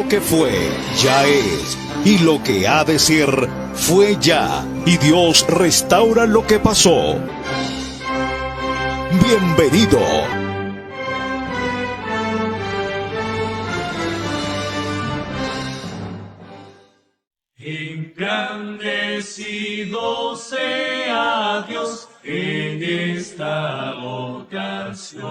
que fue, ya es, y lo que ha de ser, fue ya, y Dios restaura lo que pasó. Bienvenido. Engrandecido sea Dios en esta ocasión.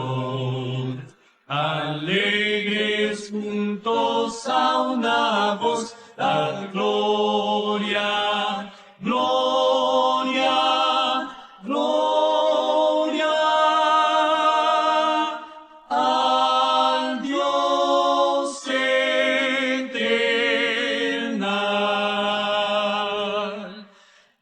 Alegres juntos a una voz, dar gloria, gloria, gloria al Dios eternal.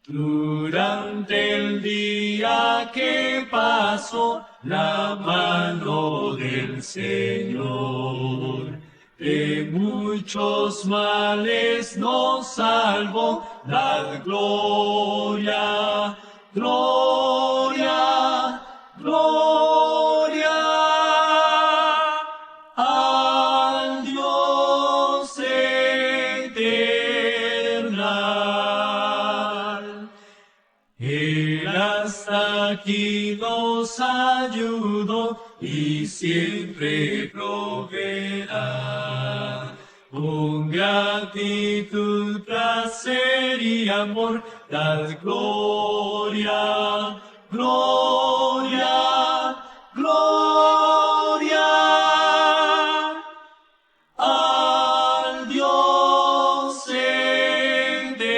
Durante el día que pasó, la mano del Señor de muchos males nos salvó. Dad gloria, gloria, gloria al Dios eternal. Él hasta aquí nos ayudó y siempre proveerá. Con gratitud, placer y amor, dad gloria, gloria, gloria al Dios eternal.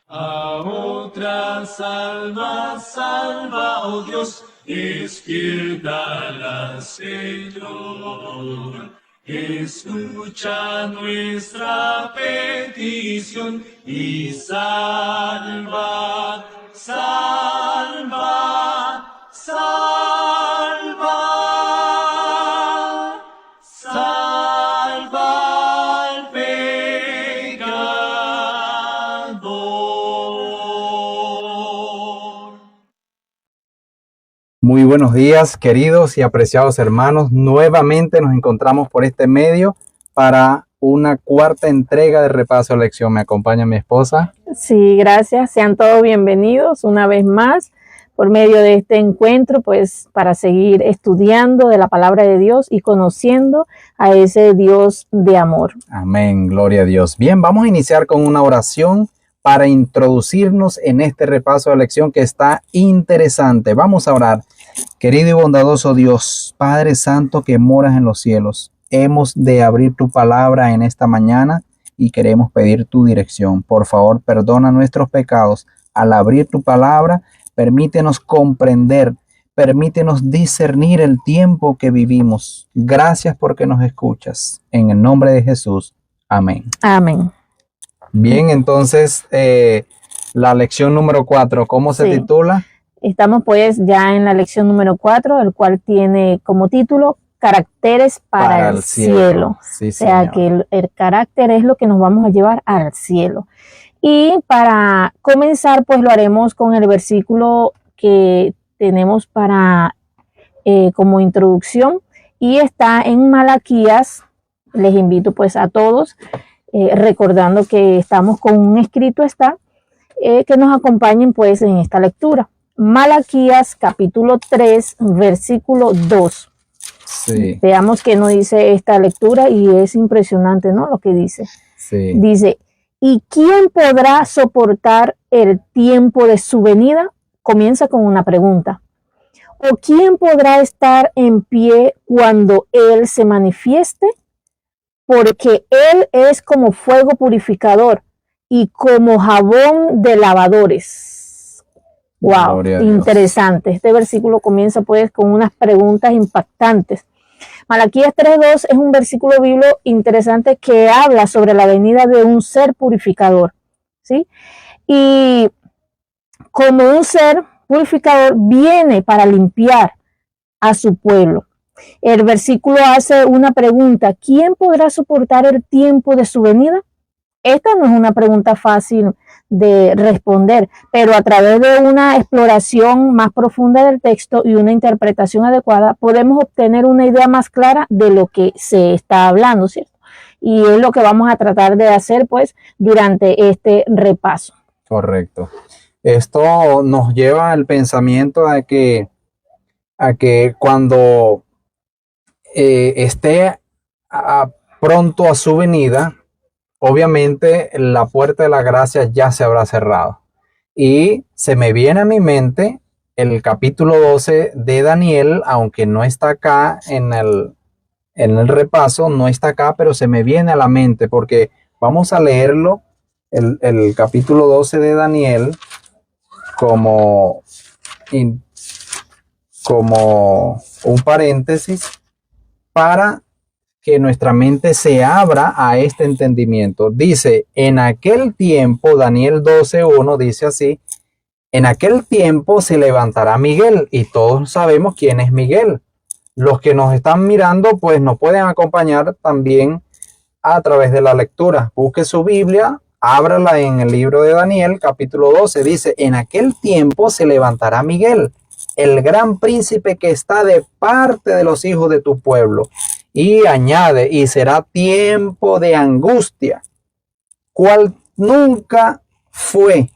A otras almas salva, oh Dios, despiértalas, Señor. Escucha nuestra petición y salva, salva, salva, salva al pecador. Muy buenos días, queridos y apreciados hermanos. Nuevamente nos encontramos por este medio para una cuarta entrega de repaso a la lección. ¿Me acompaña mi esposa? Sí, gracias. Sean todos bienvenidos una vez más por medio de este encuentro, pues para seguir estudiando de la palabra de Dios y conociendo a ese Dios de amor. Amén, gloria a Dios. Bien, vamos a iniciar con una oración para introducirnos en este repaso de la lección que está interesante. Vamos a orar. Querido y bondadoso Dios, Padre Santo que moras en los cielos, hemos de abrir tu palabra en esta mañana y queremos pedir tu dirección. Por favor, perdona nuestros pecados. Al abrir tu palabra, permítenos comprender, permítenos discernir el tiempo que vivimos. Gracias porque nos escuchas. En el nombre de Jesús. Amén. Amén. Bien, entonces la lección número 4, ¿cómo se titula? Estamos pues ya en la lección número 4, el cual tiene como título Caracteres para el cielo. Sí, o sea, señor, que el carácter es lo que nos vamos a llevar al cielo. Y para comenzar, pues lo haremos con el versículo que tenemos para como introducción y está en Malaquías. Les invito pues a todos, recordando que estamos con un escrito que nos acompañen pues en esta lectura. Malaquías capítulo 3, versículo 2. Sí. Veamos qué nos dice esta lectura y es impresionante, ¿no? Lo que dice. Sí. Dice, ¿y quién podrá soportar el tiempo de su venida? Comienza con una pregunta. ¿O quién podrá estar en pie cuando Él se manifieste? Porque Él es como fuego purificador y como jabón de lavadores. Wow, interesante. Este versículo comienza pues con unas preguntas impactantes. Malaquías 3:2 es un versículo bíblico interesante que habla sobre la venida de un ser purificador, ¿sí? Y como un ser purificador viene para limpiar a su pueblo. El versículo hace una pregunta: ¿quién podrá soportar el tiempo de su venida? Esta no es una pregunta fácil de responder, pero a través de una exploración más profunda del texto y una interpretación adecuada, podemos obtener una idea más clara de lo que se está hablando, ¿cierto? Y es lo que vamos a tratar de hacer, pues, durante este repaso. Correcto. Esto nos lleva al pensamiento a que cuando esté pronto a su venida, obviamente la puerta de la gracia ya se habrá cerrado. Y se me viene a mi mente el capítulo 12 de Daniel, aunque no está acá en el repaso, no está acá, pero se me viene a la mente porque vamos a leerlo, el capítulo 12 de Daniel, como un paréntesis para que nuestra mente se abra a este entendimiento. Dice, en aquel tiempo, Daniel 12:1 dice así, en aquel tiempo se levantará Miguel, y todos sabemos quién es Miguel. Los que nos están mirando, pues nos pueden acompañar también a través de la lectura. Busque su Biblia, ábrala en el libro de Daniel, capítulo 12. Dice, en aquel tiempo se levantará Miguel, el gran príncipe que está de parte de los hijos de tu pueblo. Y añade, y será tiempo de angustia, cual nunca fue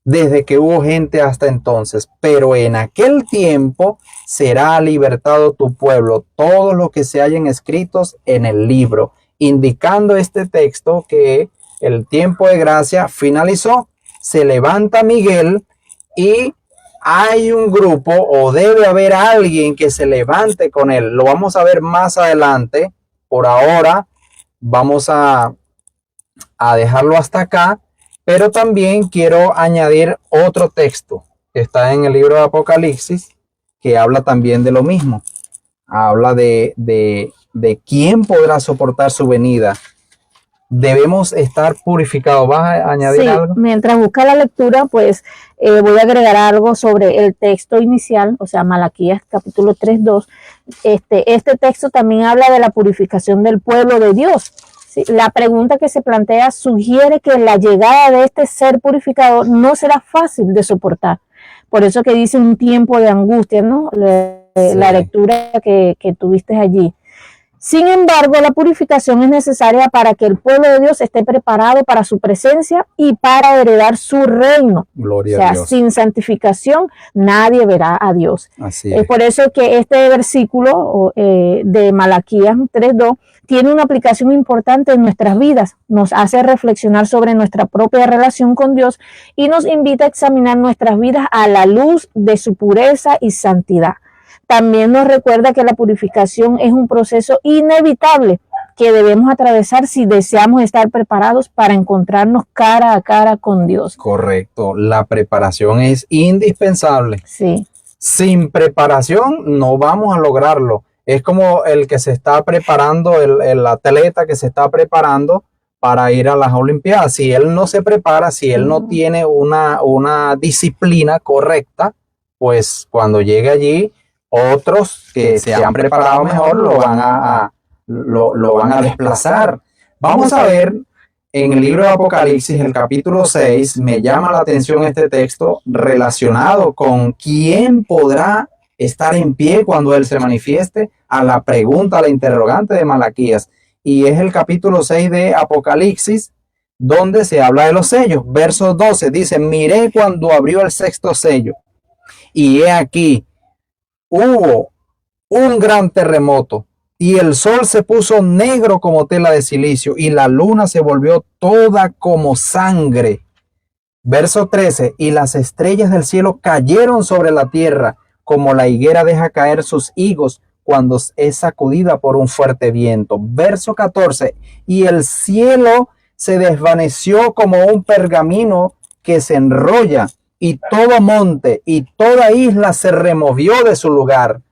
desde que hubo gente hasta entonces. Pero en aquel tiempo será libertado tu pueblo, todos los que se hallen escritos en el libro, indicando este texto que el tiempo de gracia finalizó. Se levanta Miguel y hay un grupo, o debe haber alguien que se levante con él. Lo vamos a ver más adelante. Por ahora vamos a dejarlo hasta acá, pero también quiero añadir otro texto que está en el libro de Apocalipsis, que habla también de lo mismo. Habla de quién podrá soportar su venida. Debemos estar purificados. ¿Vas a añadir algo? Mientras busca la lectura, pues voy a agregar algo sobre el texto inicial, o sea, Malaquías capítulo 3:2. Este texto también habla de la purificación del pueblo de Dios. ¿Sí? La pregunta que se plantea sugiere que la llegada de este ser purificado no será fácil de soportar. Por eso que dice un tiempo de angustia, ¿no? La lectura que tuviste allí. Sin embargo, la purificación es necesaria para que el pueblo de Dios esté preparado para su presencia y para heredar su reino. Gloria a Dios. Sin santificación nadie verá a Dios. Así es. Por eso que este versículo de Malaquías 3:2 tiene una aplicación importante en nuestras vidas. Nos hace reflexionar sobre nuestra propia relación con Dios y nos invita a examinar nuestras vidas a la luz de su pureza y santidad. También nos recuerda que la purificación es un proceso inevitable que debemos atravesar si deseamos estar preparados para encontrarnos cara a cara con Dios. Correcto. La preparación es indispensable. Sí. Sin preparación no vamos a lograrlo. Es como el que se está preparando, el atleta que se está preparando para ir a las Olimpiadas. Si él no se prepara, si él no tiene una disciplina correcta, pues cuando llegue allí, otros que se han preparado mejor lo van a desplazar. Vamos a ver en el libro de Apocalipsis, el capítulo 6, me llama la atención este texto relacionado con quién podrá estar en pie cuando él se manifieste, a la pregunta, a la interrogante de Malaquías. Y es el capítulo 6 de Apocalipsis, donde se habla de los sellos. Verso 12 dice, miré cuando abrió el sexto sello, y he aquí, hubo un gran terremoto, y el sol se puso negro como tela de silicio, y la luna se volvió toda como sangre. Verso 13, y las estrellas del cielo cayeron sobre la tierra, como la higuera deja caer sus higos cuando es sacudida por un fuerte viento. Verso 14, y el cielo se desvaneció como un pergamino que se enrolla, y todo monte y toda isla se removió de su lugar.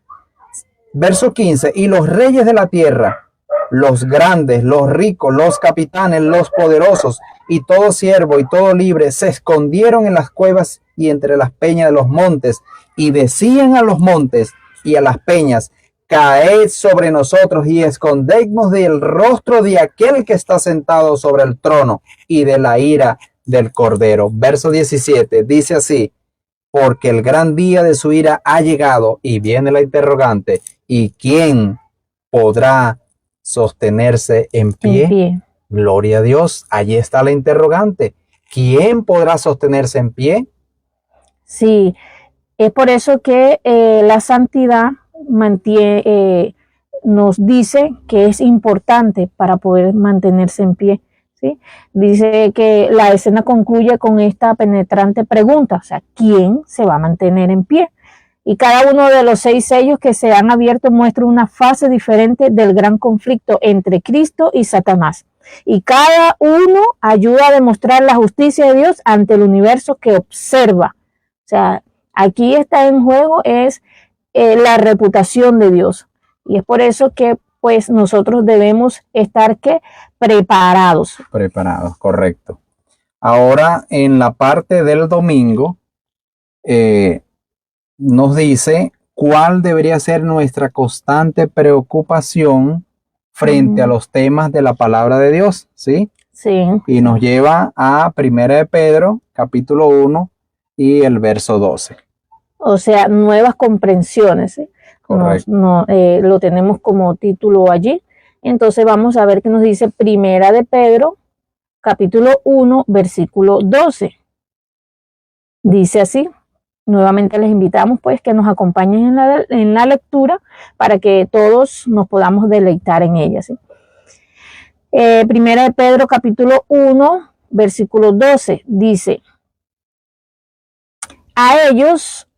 Verso 15, y los reyes de la tierra, los grandes, los ricos, los capitanes, los poderosos, y todo siervo y todo libre, se escondieron en las cuevas y entre las peñas de los montes, y decían a los montes y a las peñas, caed sobre nosotros y escondednos del rostro de aquel que está sentado sobre el trono y de la ira del Cordero. Verso 17 dice así: porque el gran día de su ira ha llegado, y viene la interrogante, ¿y quién podrá sostenerse en pie? En pie. Gloria a Dios, allí está la interrogante. ¿Quién podrá sostenerse en pie? Sí, es por eso que la santidad nos dice que es importante para poder mantenerse en pie. ¿Sí? Dice que la escena concluye con esta penetrante pregunta, o sea, ¿quién se va a mantener en pie? Y cada uno de los 6 sellos que se han abierto muestra una fase diferente del gran conflicto entre Cristo y Satanás. Y cada uno ayuda a demostrar la justicia de Dios ante el universo que observa. O sea, aquí está en juego es la reputación de Dios. Y es por eso que pues nosotros debemos estar preparados. Preparados, correcto. Ahora, en la parte del domingo, nos dice cuál debería ser nuestra constante preocupación frente a los temas de la palabra de Dios, ¿sí? Sí. Y nos lleva a 1 de Pedro, capítulo 1 y el verso 12. O sea, nuevas comprensiones, ¿sí? Lo tenemos como título allí. Entonces vamos a ver qué nos dice 1 de Pedro, capítulo 1, versículo 12. Dice así. Nuevamente les invitamos pues que nos acompañen en la lectura para que todos nos podamos deleitar en ella, ¿sí? 1 de Pedro capítulo 1 versículo 12 dice: a ellos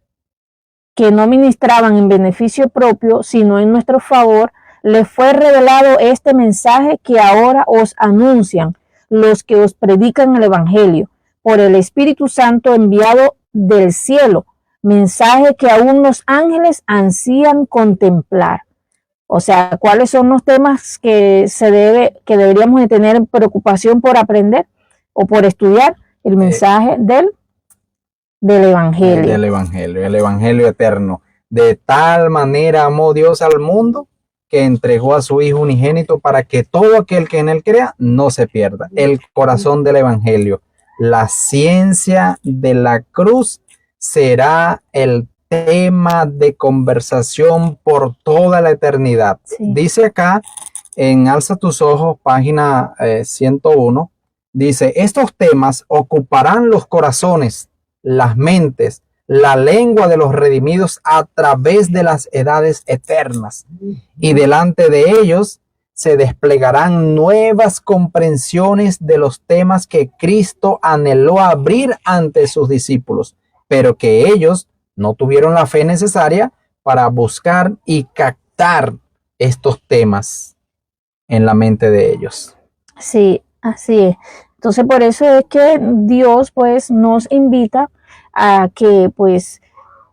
que no ministraban en beneficio propio, sino en nuestro favor, les fue revelado este mensaje que ahora os anuncian los que os predican el Evangelio, por el Espíritu Santo enviado del cielo, mensaje que aún los ángeles ansían contemplar. O sea, ¿cuáles son los temas que deberíamos de tener preocupación por aprender o por estudiar? El mensaje del Evangelio. El Evangelio eterno. De tal manera amó Dios al mundo que entregó a su Hijo unigénito para que todo aquel que en él crea no se pierda. El corazón del Evangelio. La ciencia de la cruz será el tema de conversación por toda la eternidad. Sí. Dice acá en Alza tus ojos, página 101, dice: estos temas ocuparán los corazones, las mentes, la lengua de los redimidos a través de las edades eternas, y delante de ellos se desplegarán nuevas comprensiones de los temas que Cristo anheló abrir ante sus discípulos, pero que ellos no tuvieron la fe necesaria para buscar y captar estos temas en la mente de ellos. Sí, así es. Entonces, por eso es que Dios pues nos invita a que pues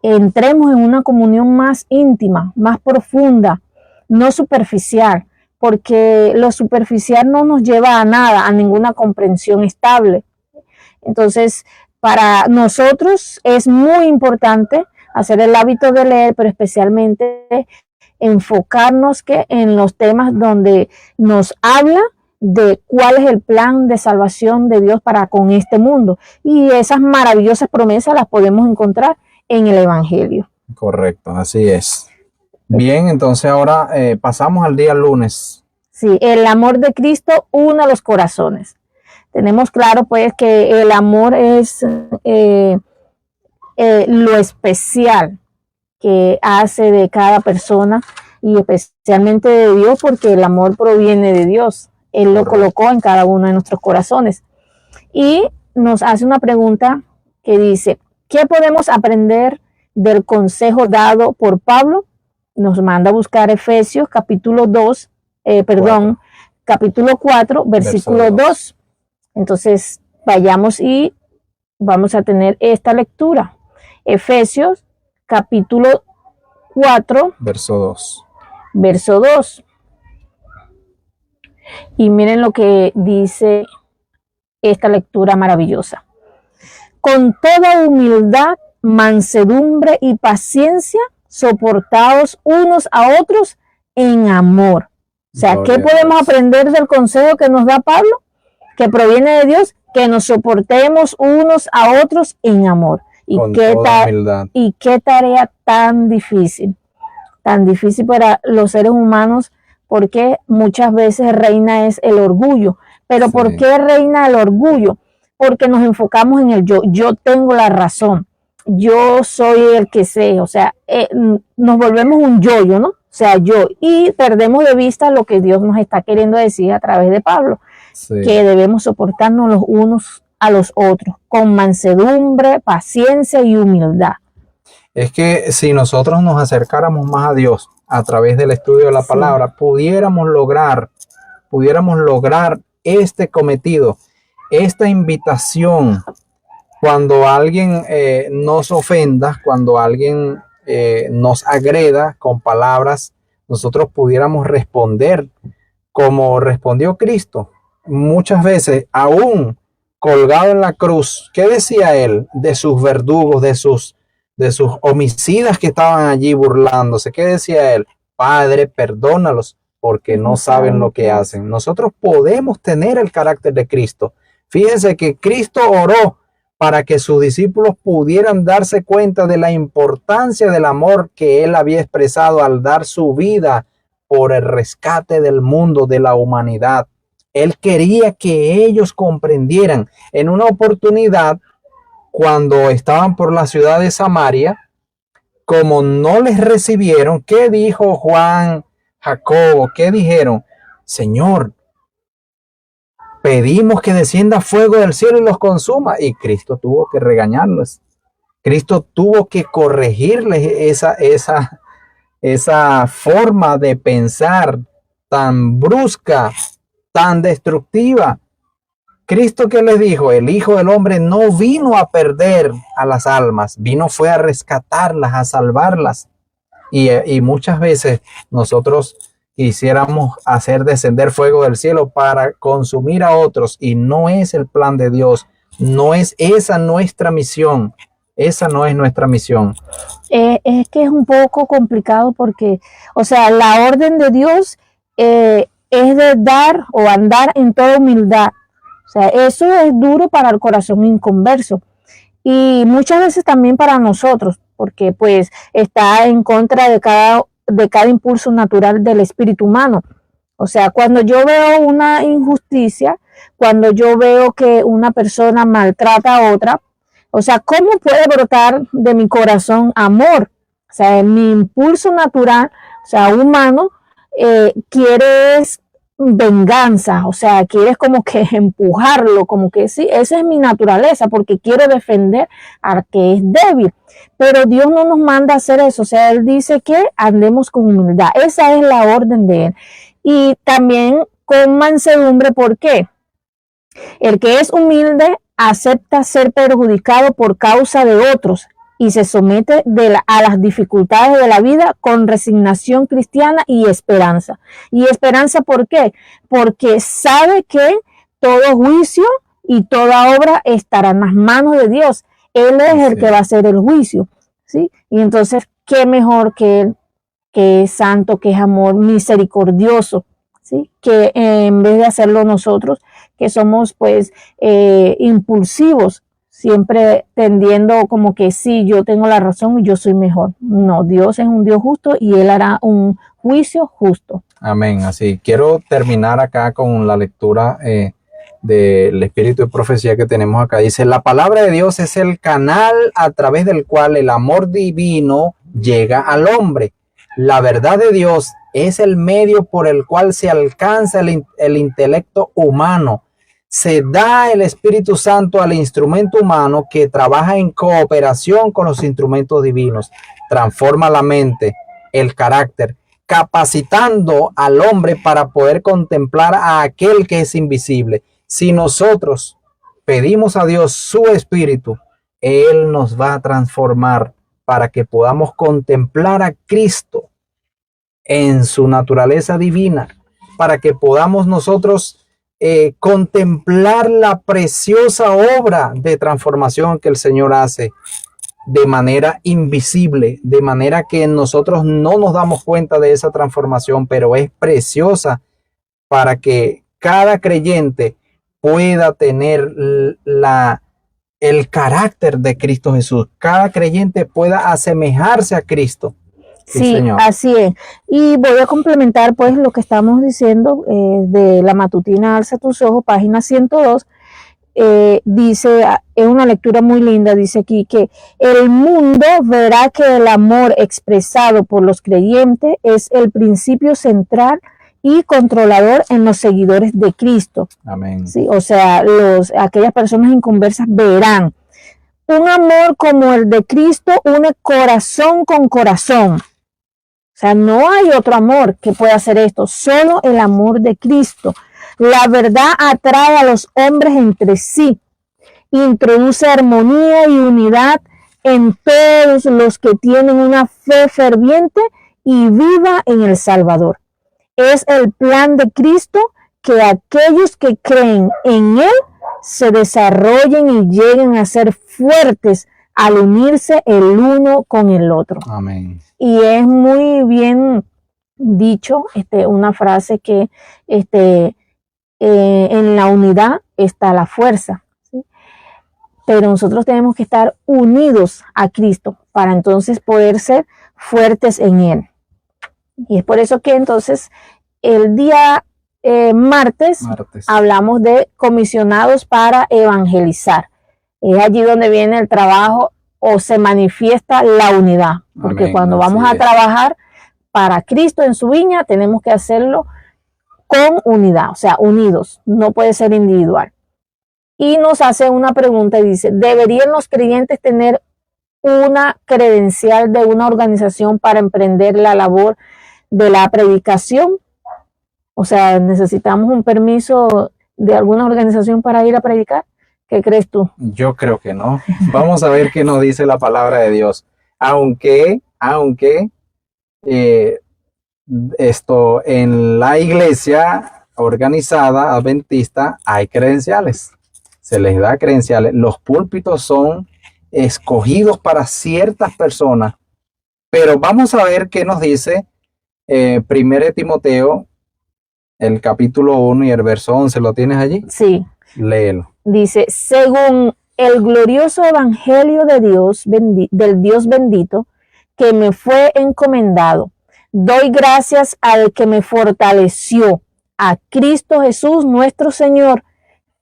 entremos en una comunión más íntima, más profunda, no superficial, porque lo superficial no nos lleva a nada, a ninguna comprensión estable. Entonces, para nosotros es muy importante hacer el hábito de leer, pero especialmente enfocarnos en los temas donde nos habla de cuál es el plan de salvación de Dios para con este mundo. Y esas maravillosas promesas las podemos encontrar en el Evangelio. Correcto, así es. Bien, entonces ahora pasamos al día lunes. Sí, el amor de Cristo une los corazones. Tenemos claro pues que el amor es lo especial que hace de cada persona y especialmente de Dios, porque el amor proviene de Dios. Él lo colocó en cada uno de nuestros corazones. Y nos hace una pregunta que dice: ¿qué podemos aprender del consejo dado por Pablo? Nos manda a buscar Efesios capítulo 4, versículo 2. Entonces, vayamos y vamos a tener esta lectura. Efesios capítulo 4, verso 2. Verso 2. Y miren lo que dice esta lectura maravillosa. Con toda humildad, mansedumbre y paciencia, soportaos unos a otros en amor. O sea, ¿qué podemos aprender del consejo que nos da Pablo? Que proviene de Dios, que nos soportemos unos a otros en amor. ¿Y qué tarea tan difícil para los seres humanos? Porque muchas veces reina es el orgullo. Pero sí. ¿Por qué reina el orgullo? Porque nos enfocamos en el yo. Yo tengo la razón. Yo soy el que sé. O sea, nos volvemos un yo-yo, ¿no? O sea, yo. Y perdemos de vista lo que Dios nos está queriendo decir a través de Pablo. Sí. Que debemos soportarnos los unos a los otros con mansedumbre, paciencia y humildad. Es que si nosotros nos acercáramos más a Dios a través del estudio de la palabra, pudiéramos lograr este cometido, esta invitación. Cuando alguien nos ofenda, cuando alguien nos agreda con palabras, nosotros pudiéramos responder como respondió Cristo. Muchas veces, aún colgado en la cruz, ¿qué decía él de sus verdugos, de sus homicidas que estaban allí burlándose? ¿Qué decía él? Padre, perdónalos porque no saben lo que hacen. Nosotros podemos tener el carácter de Cristo. Fíjense que Cristo oró para que sus discípulos pudieran darse cuenta de la importancia del amor que él había expresado al dar su vida por el rescate del mundo, de la humanidad. Él quería que ellos comprendieran. En una oportunidad, cuando estaban por la ciudad de Samaria, como no les recibieron, ¿qué dijo Juan, Jacobo? ¿Qué dijeron? Señor, pedimos que descienda fuego del cielo y los consuma. Y Cristo tuvo que regañarlos. Cristo tuvo que corregirles esa forma de pensar tan brusca, tan destructiva. Cristo, ¿qué les dijo? El Hijo del Hombre no vino a perder a las almas, fue a rescatarlas, a salvarlas. Y muchas veces nosotros quisiéramos hacer descender fuego del cielo para consumir a otros, y no es el plan de Dios, no es esa nuestra misión. Esa no es nuestra misión. Es que es un poco complicado porque, o sea, la orden de Dios es de dar o andar en toda humildad. O sea, eso es duro para el corazón inconverso y muchas veces también para nosotros, porque pues está en contra de cada impulso natural del espíritu humano. O sea, cuando yo veo una injusticia, cuando yo veo que una persona maltrata a otra, o sea, ¿cómo puede brotar de mi corazón amor? O sea, mi impulso natural, o sea, humano, quieres venganza, o sea, quieres como que empujarlo, como que sí, esa es mi naturaleza, porque quiero defender al que es débil. Pero Dios no nos manda a hacer eso, o sea, Él dice que andemos con humildad, esa es la orden de Él. Y también con mansedumbre, ¿por qué? El que es humilde acepta ser perjudicado por causa de otros y se somete a las dificultades de la vida con resignación cristiana y esperanza. ¿Y esperanza por qué? Porque sabe que todo juicio y toda obra estará en las manos de Dios. Él es el que va a hacer el juicio, ¿sí? Y entonces, ¿qué mejor que Él, que es santo, que es amor, misericordioso, ¿sí? Que en vez de hacerlo nosotros, que somos pues impulsivos, siempre tendiendo como que sí, yo tengo la razón y yo soy mejor. No, Dios es un Dios justo y Él hará un juicio justo. Amén. Así, quiero terminar acá con la lectura del Espíritu de Profecía que tenemos acá. Dice, la palabra de Dios es el canal a través del cual el amor divino llega al hombre. La verdad de Dios es el medio por el cual se alcanza el intelecto humano. Se da el Espíritu Santo al instrumento humano que trabaja en cooperación con los instrumentos divinos. Transforma la mente, el carácter, capacitando al hombre para poder contemplar a aquel que es invisible. Si nosotros pedimos a Dios su Espíritu, Él nos va a transformar para que podamos contemplar a Cristo en su naturaleza divina, para que podamos nosotros contemplar la preciosa obra de transformación que el Señor hace de manera invisible, de manera que nosotros no nos damos cuenta de esa transformación, pero es preciosa para que cada creyente pueda tener el carácter de Cristo Jesús. Cada creyente pueda asemejarse a Cristo. Sí, Señor. así es. Y voy a complementar pues lo que estamos diciendo de la matutina Alza tus ojos, página 102. Dice, es una lectura muy linda, dice aquí que el mundo verá que el amor expresado por los creyentes es el principio central y controlador en los seguidores de Cristo. Amén. Sí, o sea, aquellas personas inconversas verán un amor como el de Cristo, une corazón con corazón. O sea, no hay otro amor que pueda hacer esto, solo el amor de Cristo. La verdad atrae a los hombres entre sí, introduce armonía y unidad en todos los que tienen una fe ferviente y viva en el Salvador. Es el plan de Cristo que aquellos que creen en Él se desarrollen y lleguen a ser fuertes al unirse el uno con el otro. Amén. Y es muy bien dicho, una frase que en la unidad está la fuerza, ¿sí? Pero nosotros tenemos que estar unidos a Cristo para entonces poder ser fuertes en Él. Y es por eso que entonces el día martes hablamos de comisionados para evangelizar. Es allí donde viene el trabajo o se manifiesta la unidad. Porque Amén, cuando vamos a trabajar para Cristo en su viña, tenemos que hacerlo con unidad, o sea, unidos. No puede ser individual. Y nos hace una pregunta y dice, ¿deberían los creyentes tener una credencial de una organización para emprender la labor de la predicación? O sea, ¿necesitamos un permiso de alguna organización para ir a predicar? ¿Qué crees tú? Yo creo que no. Vamos a ver qué nos dice la palabra de Dios. Aunque en la iglesia organizada adventista hay credenciales. Se les da credenciales. Los púlpitos son escogidos para ciertas personas. Pero vamos a ver qué nos dice 1 Timoteo, el capítulo 1 y el verso 11. ¿Lo tienes allí? Sí. Léelo. Dice, según el glorioso evangelio de Dios, del Dios bendito, que me fue encomendado, doy gracias al que me fortaleció, a Cristo Jesús nuestro Señor,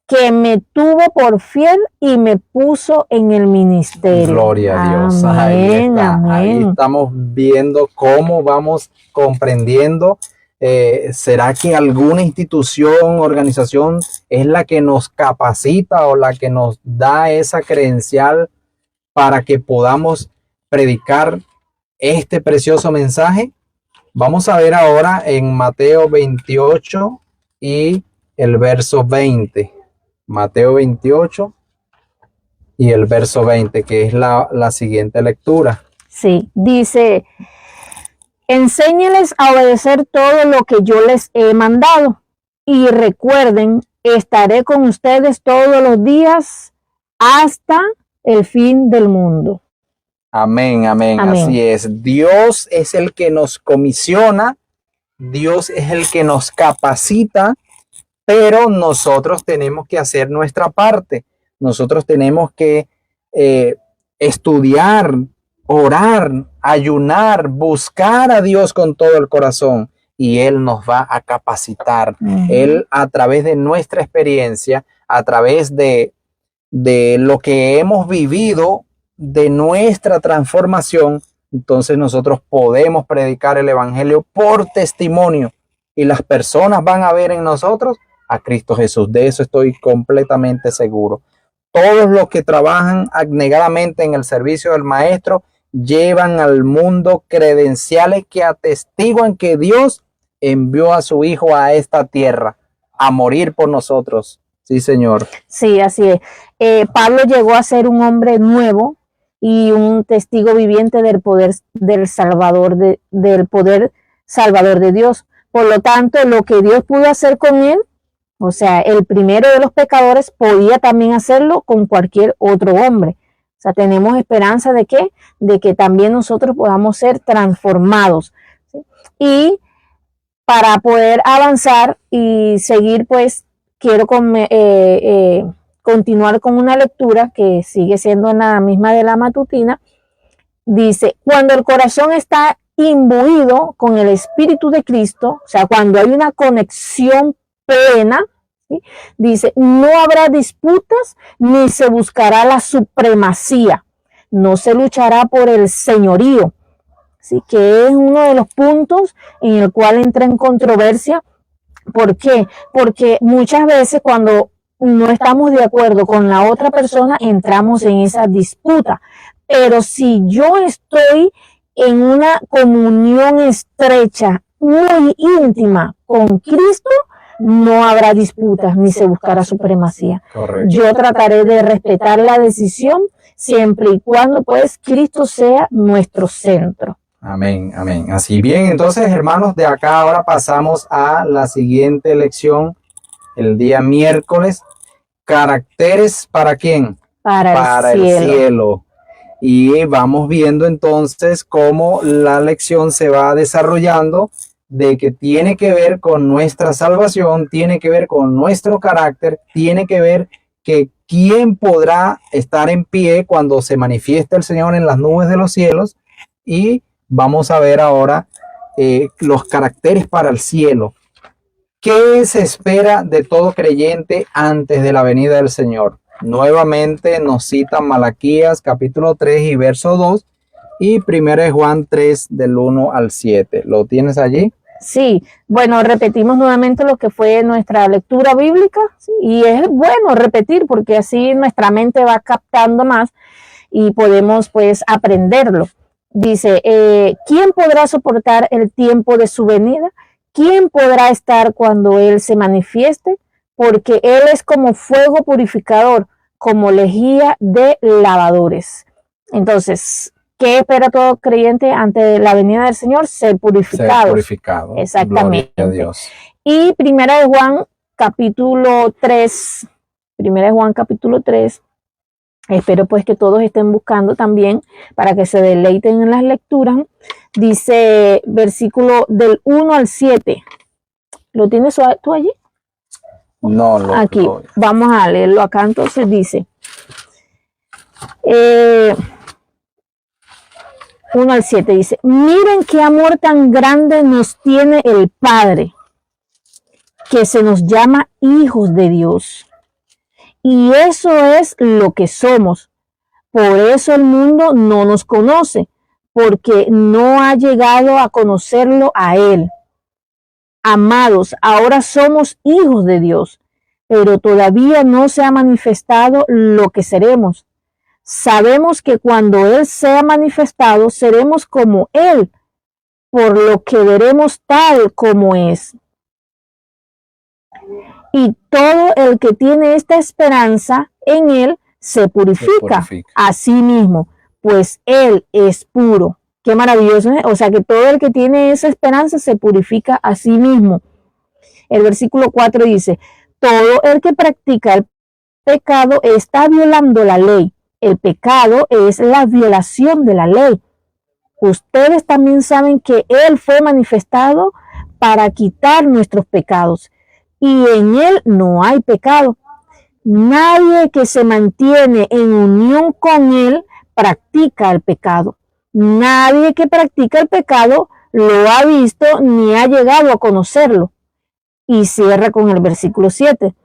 que me tuvo por fiel y me puso en el ministerio. Gloria a Dios. Amén, Ahí está. amén. Ahí estamos viendo cómo vamos comprendiendo. ¿Será que alguna institución, organización es la que nos capacita o la que nos da esa credencial para que podamos predicar este precioso mensaje? Vamos a ver ahora en Mateo 28 y el verso 20. Mateo 28 y el verso 20, que es la siguiente lectura. Sí, dice, enséñeles a obedecer todo lo que yo les he mandado y recuerden, estaré con ustedes todos los días hasta el fin del mundo. Amén, amén, Amén. Así es. Dios es el que nos comisiona, Dios es el que nos capacita, pero nosotros tenemos que hacer nuestra parte. Nosotros tenemos que estudiar, orar, ayunar, buscar a Dios con todo el corazón y Él nos va a capacitar. Él, a través de nuestra experiencia, a través de lo que hemos vivido, de nuestra transformación, entonces nosotros podemos predicar el evangelio por testimonio y las personas van a ver en nosotros a Cristo Jesús. De eso estoy completamente seguro. Todos los que trabajan abnegadamente en el servicio del Maestro llevan al mundo credenciales que atestiguan que Dios envió a su Hijo a esta tierra a morir por nosotros. Sí, Señor. Sí, así es. Pablo llegó a ser un hombre nuevo y un testigo viviente del poder del Salvador, del poder salvador de Dios. Por lo tanto, lo que Dios pudo hacer con él, o sea, el primero de los pecadores, podía también hacerlo con cualquier otro hombre. O sea, tenemos esperanza de ¿qué? De que también nosotros podamos ser transformados, ¿sí? Y para poder avanzar y seguir, pues, quiero continuar con una lectura que sigue siendo en la misma de la matutina. Dice, cuando el corazón está imbuido con el Espíritu de Cristo, o sea, cuando hay una conexión plena, ¿sí? Dice, no habrá disputas ni se buscará la supremacía, no se luchará por el señorío, ¿sí? Que es uno de los puntos en el cual entra en controversia. ¿Por qué? Porque muchas veces cuando no estamos de acuerdo con la otra persona, entramos en esa disputa. Pero si yo estoy en una comunión estrecha, muy íntima con Cristo, no habrá disputas ni se buscará supremacía. Correcto. Yo trataré de respetar la decisión siempre y cuando pues Cristo sea nuestro centro. Amén, amén. Así bien, entonces, hermanos, de acá ahora pasamos a la siguiente lección, el día miércoles. ¿Caracteres para quién? Para el cielo. Y vamos viendo entonces cómo la lección se va desarrollando, de que tiene que ver con nuestra salvación, tiene que ver con nuestro carácter, tiene que ver que quién podrá estar en pie cuando se manifieste el Señor en las nubes de los cielos. Y vamos a ver ahora los caracteres para el cielo. ¿Qué se espera de todo creyente antes de la venida del Señor? Nuevamente nos cita Malaquías capítulo 3 y verso 2 y 1 Juan 3 del 1 al 7. ¿Lo tienes allí? Sí, bueno, repetimos nuevamente lo que fue nuestra lectura bíblica, ¿sí? Y es bueno repetir porque así nuestra mente va captando más y podemos pues aprenderlo. Dice, ¿quién podrá soportar el tiempo de su venida? ¿Quién podrá estar cuando Él se manifieste? Porque Él es como fuego purificador, como lejía de lavadores. Entonces, ¿qué espera todo creyente ante la venida del Señor? Ser purificado. Ser purificado. Exactamente. Gloria a Dios. Y 1 Juan capítulo 3, 1 Juan capítulo 3, espero pues que todos estén buscando también para que se deleiten en las lecturas. Dice versículo del 1 al 7. ¿Lo tienes tú allí? No, aquí. Vamos a leerlo acá. Entonces dice 1 al 7 dice, miren qué amor tan grande nos tiene el Padre, que se nos llama hijos de Dios. Y eso es lo que somos. Por eso el mundo no nos conoce, porque no ha llegado a conocerlo a Él. Amados, ahora somos hijos de Dios, pero todavía no se ha manifestado lo que seremos. Sabemos que cuando Él sea manifestado, seremos como Él, por lo que veremos tal como es. Y todo el que tiene esta esperanza en Él se purifica a sí mismo, pues Él es puro. Qué maravilloso, ¿eh? O sea que todo el que tiene esa esperanza se purifica a sí mismo. El versículo 4 dice, todo el que practica el pecado está violando la ley. El pecado es la violación de la ley. Ustedes también saben que Él fue manifestado para quitar nuestros pecados. Y en Él no hay pecado. Nadie que se mantiene en unión con Él practica el pecado. Nadie que practica el pecado lo ha visto ni ha llegado a conocerlo. Y cierra con el versículo 7.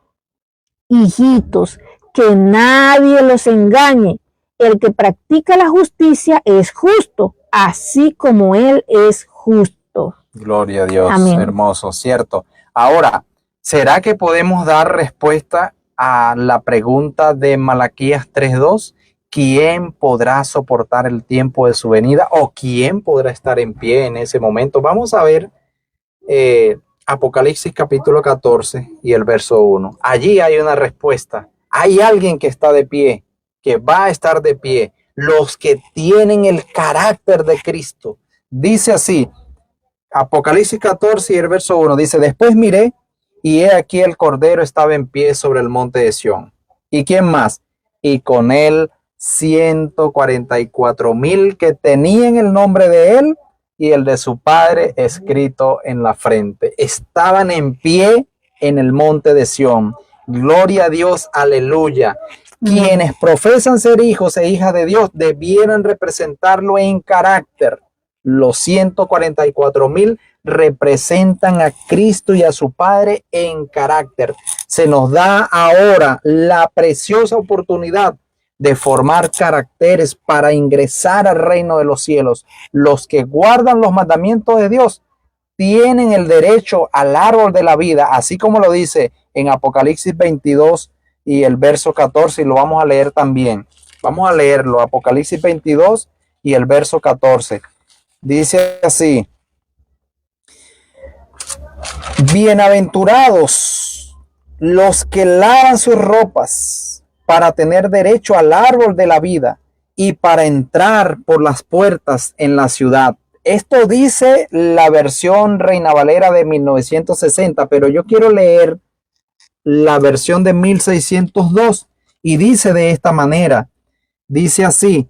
Hijitos, que nadie los engañe. El que practica la justicia es justo, así como Él es justo. Gloria a Dios. Amén. Hermoso, cierto. Ahora, ¿será que podemos dar respuesta a la pregunta de Malaquías 3:2? ¿Quién podrá soportar el tiempo de su venida? ¿O quién podrá estar en pie en ese momento? Vamos a ver Apocalipsis capítulo 14 y el verso 1. Allí hay una respuesta. Hay alguien que está de pie, que va a estar de pie. Los que tienen el carácter de Cristo. Dice así, Apocalipsis 14 y el verso 1. Dice, después miré y he aquí el Cordero estaba en pie sobre el monte de Sión. ¿Y quién más? Y con él 144,000 que tenían el nombre de él y el de su padre escrito en la frente. Estaban en pie en el monte de Sión. Gloria a Dios, aleluya. Quienes profesan ser hijos e hijas de Dios debieran representarlo en carácter. Los 144,000 representan a Cristo y a su Padre en carácter. Se nos da ahora la preciosa oportunidad de formar caracteres para ingresar al reino de los cielos. Los que guardan los mandamientos de Dios tienen el derecho al árbol de la vida, así como lo dice en Apocalipsis 22 y el verso 14, y lo vamos a leer también. Vamos a leerlo, Apocalipsis 22 y el verso 14. Dice así: bienaventurados los que lavan sus ropas para tener derecho al árbol de la vida y para entrar por las puertas en la ciudad. Esto dice la versión Reina Valera de 1960, pero yo quiero leer la versión de 1602 y dice de esta manera, dice así: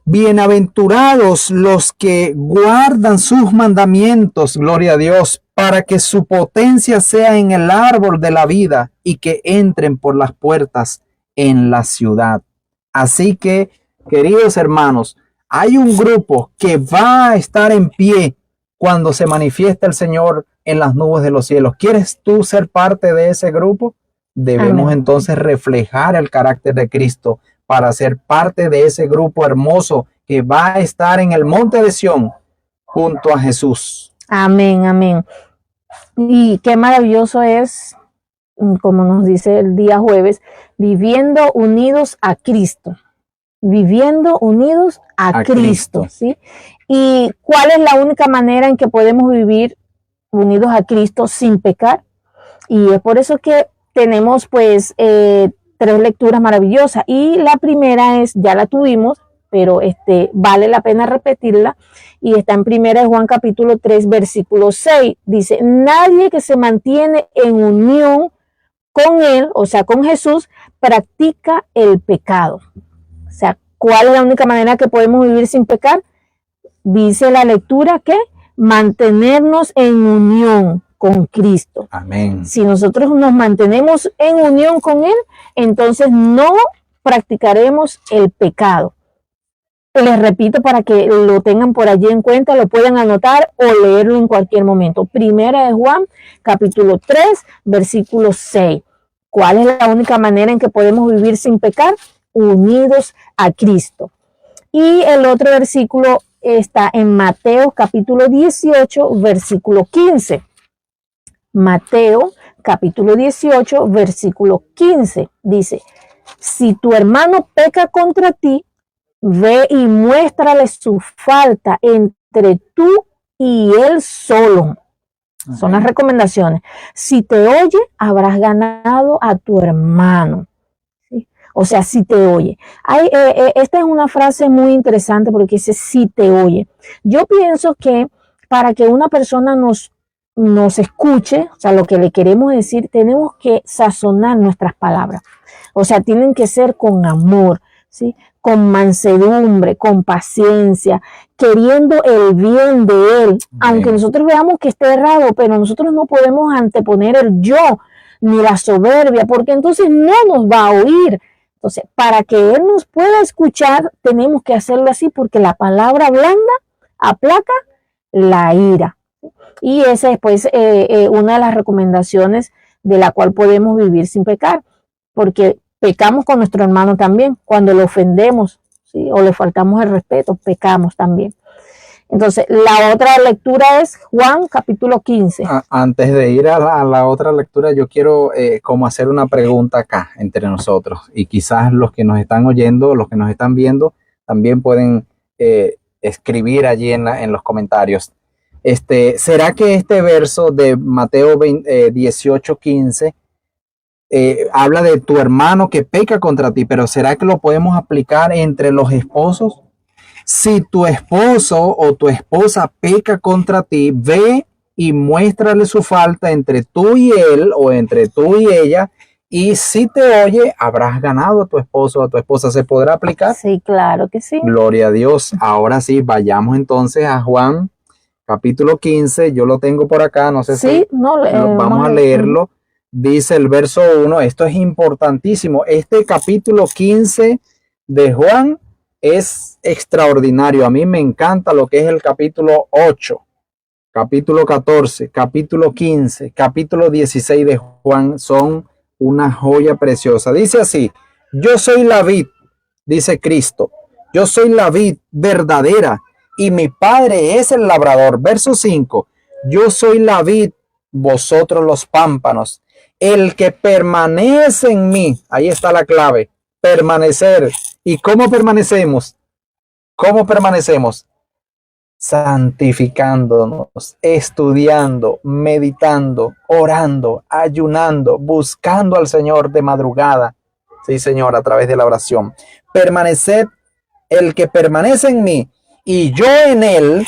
bienaventurados los que guardan sus mandamientos, gloria a Dios, para que su potencia sea en el árbol de la vida y que entren por las puertas en la ciudad. Así que, queridos hermanos, hay un grupo que va a estar en pie cuando se manifiesta el Señor en las nubes de los cielos. ¿Quieres tú ser parte de ese grupo? Debemos entonces reflejar el carácter de Cristo para ser parte de ese grupo hermoso que va a estar en el monte de Sión junto a Jesús. Amén, amén. Y qué maravilloso es, como nos dice el día jueves, viviendo unidos a Cristo. Viviendo unidos a Cristo, ¿sí? ¿Y cuál es la única manera en que podemos vivir unidos a Cristo sin pecar? Y es por eso que tenemos pues 3 lecturas maravillosas. Y la primera es, ya la tuvimos, pero vale la pena repetirla, y está en 1 Juan capítulo 3 versículo 6. Dice: nadie que se mantiene en unión con él, o sea, con Jesús, practica el pecado. O sea, ¿cuál es la única manera que podemos vivir sin pecar? Dice la lectura que mantenernos en unión con Cristo. Amén. Si nosotros nos mantenemos en unión con él, entonces no practicaremos el pecado. Les repito para que lo tengan por allí en cuenta, lo pueden anotar o leerlo en cualquier momento. 1 Juan, capítulo 3, versículo 6. ¿Cuál es la única manera en que podemos vivir sin pecar? Unidos a Cristo. Y el otro versículo está en Mateo, capítulo 18, versículo 15. Mateo, capítulo 18, versículo 15. Dice: si tu hermano peca contra ti, ve y muéstrale su falta entre tú y él solo. Son las recomendaciones. Si te oye, habrás ganado a tu hermano. ¿Sí? O sea, si te oye. Esta es una frase muy interesante porque dice si te oye. Yo pienso que para que una persona nos escuche, o sea, lo que le queremos decir, tenemos que sazonar nuestras palabras. O sea, tienen que ser con amor, ¿sí? Con mansedumbre, con paciencia, queriendo el bien de él, aunque nosotros veamos que esté errado, pero nosotros no podemos anteponer el yo ni la soberbia, porque entonces no nos va a oír. Entonces, para que él nos pueda escuchar, tenemos que hacerlo así, porque la palabra blanda aplaca la ira. Y esa es pues una de las recomendaciones de la cual podemos vivir sin pecar, porque pecamos con nuestro hermano también. Cuando lo ofendemos, ¿sí? O le faltamos el respeto, pecamos también. Entonces, la otra lectura es Juan capítulo 15. Antes de ir a la otra lectura, yo quiero como hacer una pregunta acá entre nosotros. Y quizás los que nos están oyendo, los que nos están viendo, también pueden escribir allí en los comentarios. ¿Será que este verso de Mateo 18:15 habla de tu hermano que peca contra ti, pero será que lo podemos aplicar entre los esposos? Si tu esposo o tu esposa peca contra ti, ve y muéstrale su falta entre tú y él o entre tú y ella Y si te oye, habrás ganado a tu esposo o a tu esposa. ¿Se podrá aplicar? Sí, claro que sí. Gloria a Dios. Ahora sí, vayamos entonces a Juan, capítulo 15. Yo lo tengo por acá, no sé Sí, si no, vamos a leerlo. Dice el verso 1, esto es importantísimo. Este capítulo 15 de Juan es extraordinario. A mí me encanta lo que es el capítulo 8, capítulo 14, capítulo 15, capítulo 16 de Juan. Son una joya preciosa. Dice así: yo soy la vid, dice Cristo. Yo soy la vid verdadera y mi padre es el labrador. Verso 5. Yo soy la vid, vosotros los pámpanos. El que permanece en mí, ahí está la clave, permanecer. ¿Y cómo permanecemos? ¿Cómo permanecemos? Santificándonos, estudiando, meditando, orando, ayunando, buscando al Señor de madrugada. Sí, Señor, a través de la oración. Permaneced, el que permanece en mí y yo en él,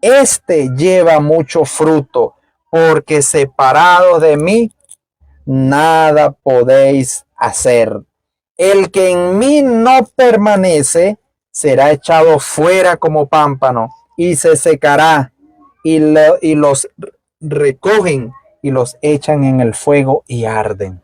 este lleva mucho fruto, porque separados de mí, nada podéis hacer. El que en mí no permanece será echado fuera como pámpano y se secará, y los recogen y los echan en el fuego y arden.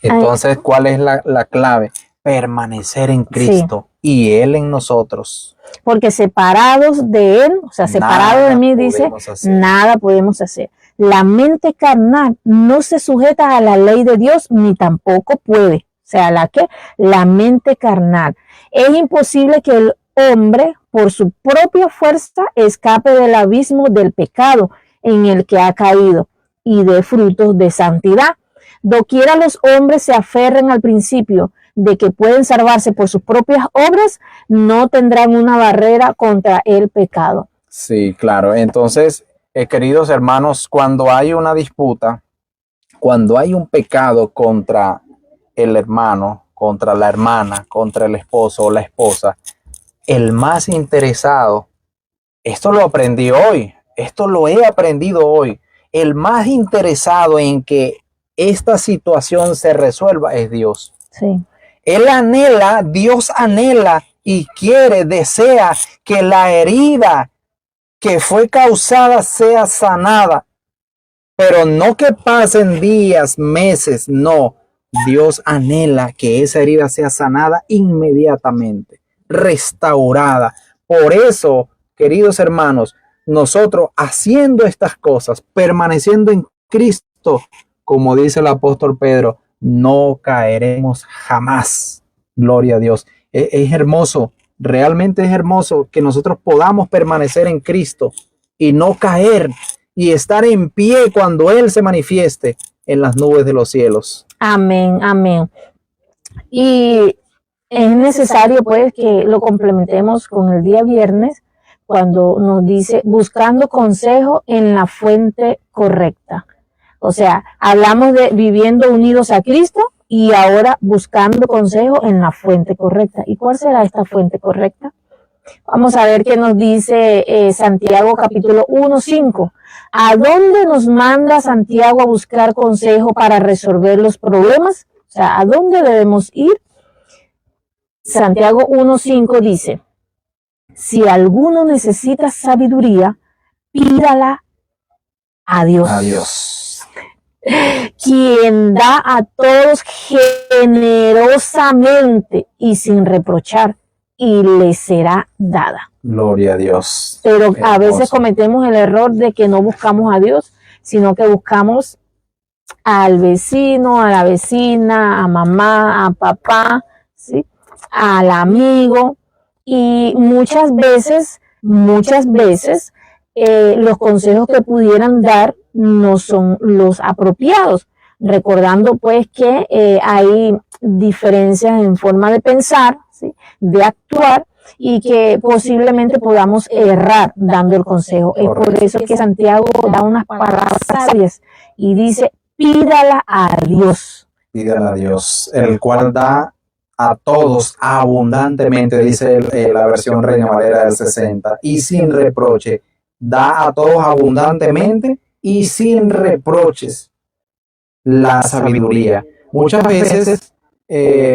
Entonces, ¿cuál es la clave? Permanecer en Cristo y Él en nosotros. Porque separados de Él, o sea, separados de mí, dice, nada podemos hacer. La mente carnal no se sujeta a la ley de Dios, ni tampoco puede. O sea, la mente carnal. Es imposible que el hombre, por su propia fuerza, escape del abismo del pecado en el que ha caído y dé frutos de santidad. Doquiera los hombres se aferren al principio de que pueden salvarse por sus propias obras, no tendrán una barrera contra el pecado. Sí, claro. Entonces, queridos hermanos, cuando hay una disputa, cuando hay un pecado contra el hermano, contra la hermana, contra el esposo o la esposa, el más interesado, esto lo aprendí hoy, esto lo he aprendido hoy, el más interesado en que esta situación se resuelva es Dios. Sí. Él anhela, Dios anhela y quiere, desea que la herida que fue causada sea sanada, pero no que pasen días, meses, no. Dios anhela que esa herida sea sanada inmediatamente, restaurada. Por eso, queridos hermanos, nosotros haciendo estas cosas, permaneciendo en Cristo, como dice el apóstol Pedro, no caeremos jamás. Gloria a Dios. Es hermoso, realmente es hermoso que nosotros podamos permanecer en Cristo y no caer y estar en pie cuando Él se manifieste en las nubes de los cielos. Amén, amén. Y es necesario pues que lo complementemos con el día viernes cuando nos dice buscando consejo en la fuente correcta. O sea, hablamos de viviendo unidos a Cristo y ahora buscando consejo en la fuente correcta. ¿Y cuál será esta fuente correcta? Vamos a ver qué nos dice Santiago capítulo 1:5. ¿A dónde nos manda Santiago a buscar consejo para resolver los problemas? O sea, ¿a dónde debemos ir? Santiago 1:5 dice, si alguno necesita sabiduría, pídala a Dios. A Dios. Quien da a todos generosamente y sin reprochar, y le será dada. Gloria a Dios. Pero a veces cometemos el error de que no buscamos a Dios, sino que buscamos al vecino, a la vecina, a mamá, a papá, ¿sí? Al amigo. Y muchas veces, los consejos que pudieran dar no son los apropiados. Recordando pues que hay diferencias en forma de pensar, ¿sí? De actuar, y que posiblemente podamos errar dando el consejo. Es por eso que Santiago da unas palabras sabias y dice, pídala a Dios. Pídala a Dios, el cual da a todos abundantemente, dice la versión Reina Valera del 60, y sin reproche. Da a todos abundantemente y sin reproches. la sabiduría. Muchas veces,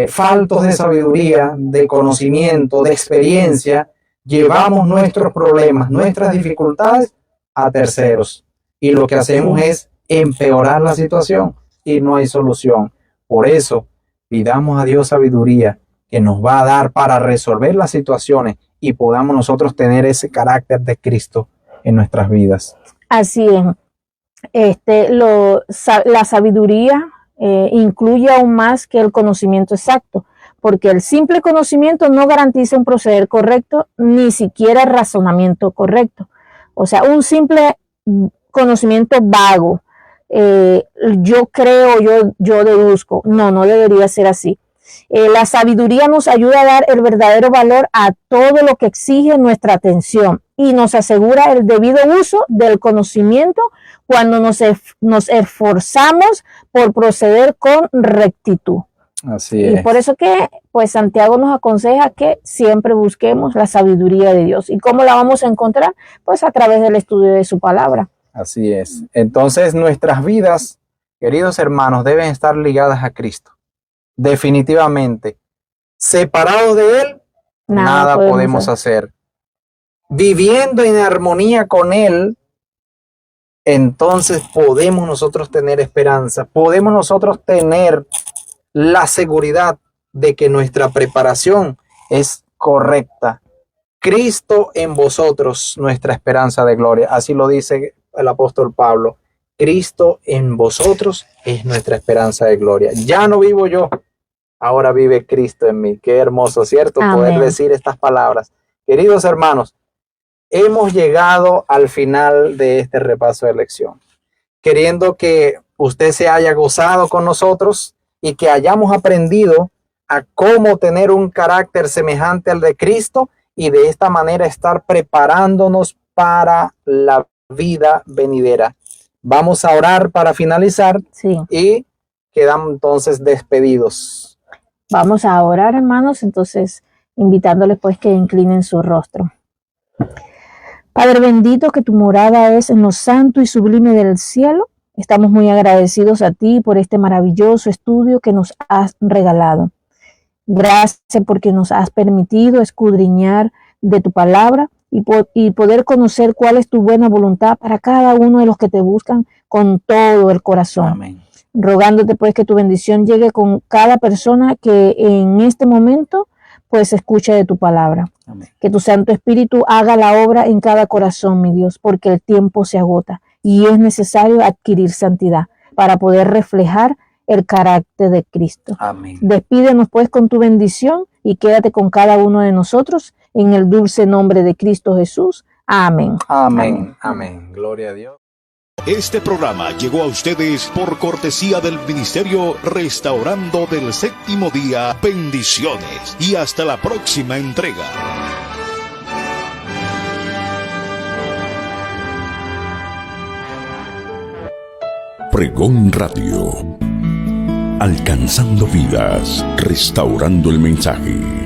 faltos de sabiduría, de conocimiento, de experiencia, llevamos nuestros problemas, nuestras dificultades a terceros. Y lo que hacemos es empeorar la situación y no hay solución. Por eso, pidamos a Dios sabiduría que nos va a dar para resolver las situaciones y podamos nosotros tener ese carácter de Cristo en nuestras vidas. Así es. La sabiduría incluye aún más que el conocimiento exacto, porque el simple conocimiento no garantiza un proceder correcto, ni siquiera el razonamiento correcto. O sea, un simple conocimiento vago, yo creo, yo deduzco, no debería ser así. La sabiduría nos ayuda a dar el verdadero valor a todo lo que exige nuestra atención y nos asegura el debido uso del conocimiento cuando nos esforzamos por proceder con rectitud. Así es. Y por eso que, pues, Santiago nos aconseja que siempre busquemos la sabiduría de Dios. ¿Y cómo la vamos a encontrar? Pues a través del estudio de su palabra. Así es. Entonces, nuestras vidas, queridos hermanos, deben estar ligadas a Cristo. Definitivamente. Separados de Él, nada podemos hacer. Viviendo en armonía con Él, entonces podemos nosotros tener esperanza, podemos nosotros tener la seguridad de que nuestra preparación es correcta. Cristo en vosotros, nuestra esperanza de gloria. Así lo dice el apóstol Pablo. Cristo en vosotros es nuestra esperanza de gloria. Ya no vivo yo, ahora vive Cristo en mí. Qué hermoso, ¿cierto? Amén. Poder decir estas palabras. Queridos hermanos, hemos llegado al final de este repaso de lección, queriendo que usted se haya gozado con nosotros y que hayamos aprendido a cómo tener un carácter semejante al de Cristo y de esta manera estar preparándonos para la vida venidera. Vamos a orar para finalizar. Sí. Y quedamos entonces despedidos. Vamos a orar, hermanos, entonces invitándoles pues que inclinen su rostro. Padre bendito, que tu morada es en lo santo y sublime del cielo. Estamos muy agradecidos a ti por este maravilloso estudio que nos has regalado. Gracias porque nos has permitido escudriñar de tu palabra y poder conocer cuál es tu buena voluntad para cada uno de los que te buscan con todo el corazón. Amén. Rogándote pues que tu bendición llegue con cada persona que en este momento pues escucha de tu palabra. Amén. Que tu Santo Espíritu haga la obra en cada corazón, mi Dios, porque el tiempo se agota y es necesario adquirir santidad para poder reflejar el carácter de Cristo. Amén. Despídenos pues con tu bendición y quédate con cada uno de nosotros en el dulce nombre de Cristo Jesús. Amén. Amén. Amén. Gloria a Dios. Este programa llegó a ustedes por cortesía del Ministerio Restaurando del Séptimo Día. Bendiciones y hasta la próxima entrega. Pregón Radio. Alcanzando vidas, restaurando el mensaje.